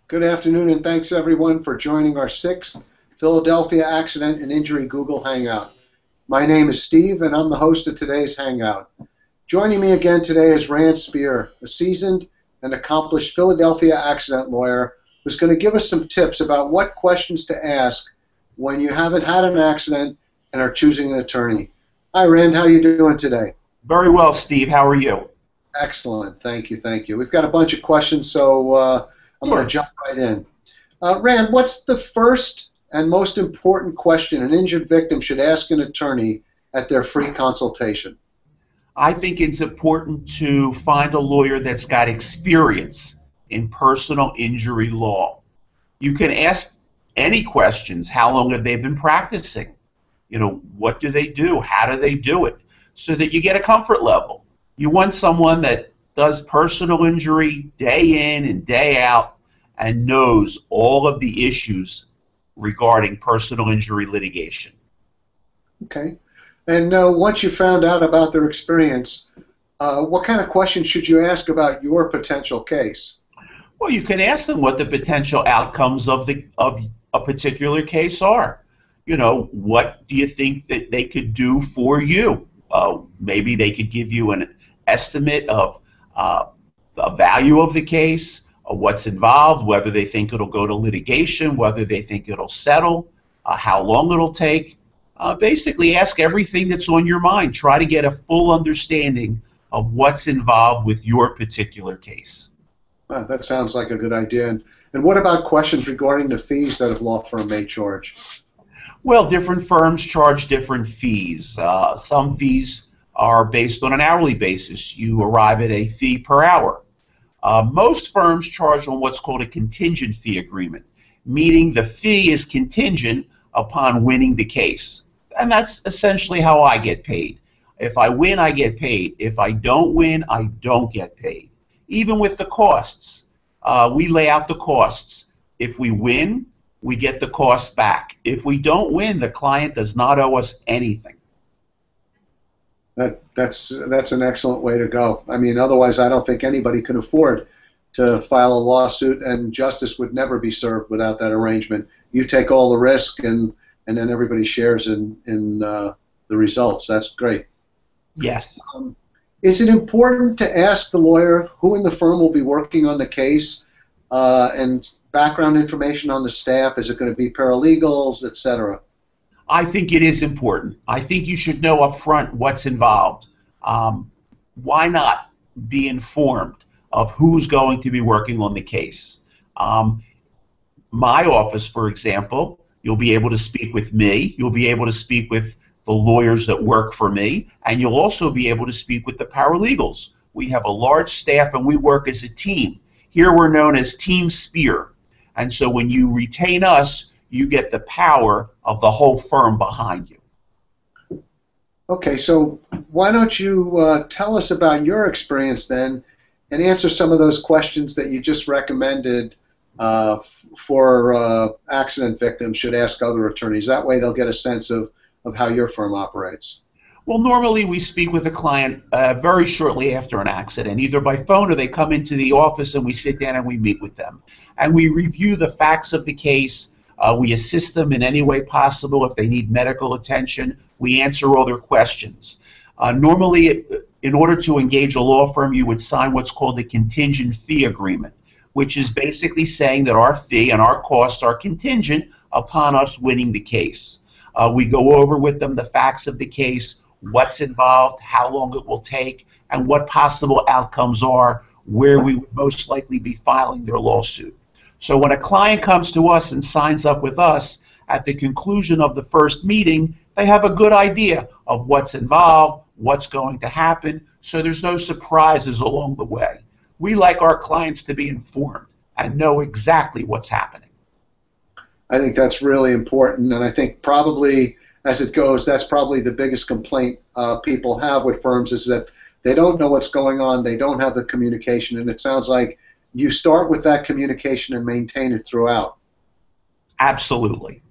Good afternoon, and thanks everyone for joining our sixth Philadelphia Accident and Injury Google Hangout. My name is Steve, and I'm the host of today's Hangout. Joining me again today is Rand Spear, a seasoned and accomplished Philadelphia accident lawyer who's going to give us some tips about what questions to ask when you haven't had an accident and are choosing an attorney. Hi, Rand. How are you doing today? Very well, Steve. How are you? Excellent. Thank you. Thank you. We've got a bunch of questions, so I'm going to jump right in. Rand, what's the first and most important question an injured victim should ask an attorney at their free consultation? I think it's important to find a lawyer that's got experience in personal injury law. You can ask any questions. How long have they been practicing? What do they do? How do they do it? So that you get a comfort level. You want someone that does personal injury day in and day out and knows all of the issues regarding personal injury litigation. Okay. And once you found out about their experience, what kind of questions should you ask about your potential case? Well, you can ask them what the potential outcomes of a particular case are. What do you think that they could do for you? Maybe they could give you an estimate of the value of the case, of what's involved, whether they think it'll go to litigation, whether they think it'll settle, how long it'll take. Basically, ask everything that's on your mind. Try to get a full understanding of what's involved with your particular case. That sounds like a good idea. And what about questions regarding the fees that a law firm may charge? Well, different firms charge different fees. Some fees are based on an hourly basis. You arrive at a fee per hour. Most firms charge on what's called a contingent fee agreement, meaning the fee is contingent upon winning the case. And that's essentially how I get paid. If I win, I get paid. If I don't win, I don't get paid. Even with the costs, we lay out the costs. If we win, we get the costs back. If we don't win, the client does not owe us anything. That's an excellent way to go. I mean, otherwise I don't think anybody could afford to file a lawsuit, and justice would never be served without that arrangement. You take all the risk, and then everybody shares in the results. That's great. Yes. Is it important to ask the lawyer who in the firm will be working on the case and background information on the staff? Is it going to be paralegals, etc.? I think it is important. I think you should know up front what's involved. Why not be informed of who's going to be working on the case? My office, for example, you'll be able to speak with me. You'll be able to speak with the lawyers that work for me, and you'll also be able to speak with the paralegals. We have a large staff, and we work as a team. Here we're known as Team Spear. And so when you retain us, you get the power of the whole firm behind you. Okay, so why don't you tell us about your experience then and answer some of those questions that you just recommended for accident victims should ask other attorneys. That way they'll get a sense of how your firm operates. Well, normally we speak with a client very shortly after an accident, either by phone or they come into the office and we sit down and we meet with them. And we review the facts of the case. We assist them in any way possible. If they need medical attention, we answer all their questions. Normally, in order to engage a law firm, you would sign what's called a contingent fee agreement, which is basically saying that our fee and our costs are contingent upon us winning the case. We go over with them the facts of the case, what's involved, how long it will take, and what possible outcomes are, where we would most likely be filing their lawsuit. So when a client comes to us and signs up with us, at the conclusion of the first meeting, they have a good idea of what's involved, what's going to happen, so there's no surprises along the way. We like our clients to be informed and know exactly what's happening. I think that's really important, and I think probably as it goes, that's probably the biggest complaint people have with firms is that they don't know what's going on, they don't have the communication, and it sounds like you start with that communication and maintain it throughout. Absolutely.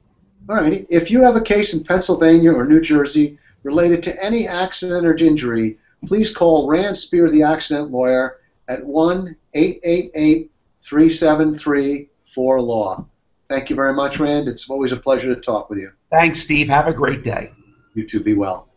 All right. If you have a case in Pennsylvania or New Jersey related to any accident or injury, please call Rand Spear, the accident lawyer, at 1-888-373-5800. for law. Thank you very much, Rand. It's always a pleasure to talk with you. Thanks, Steve. Have a great day. You too. Be well.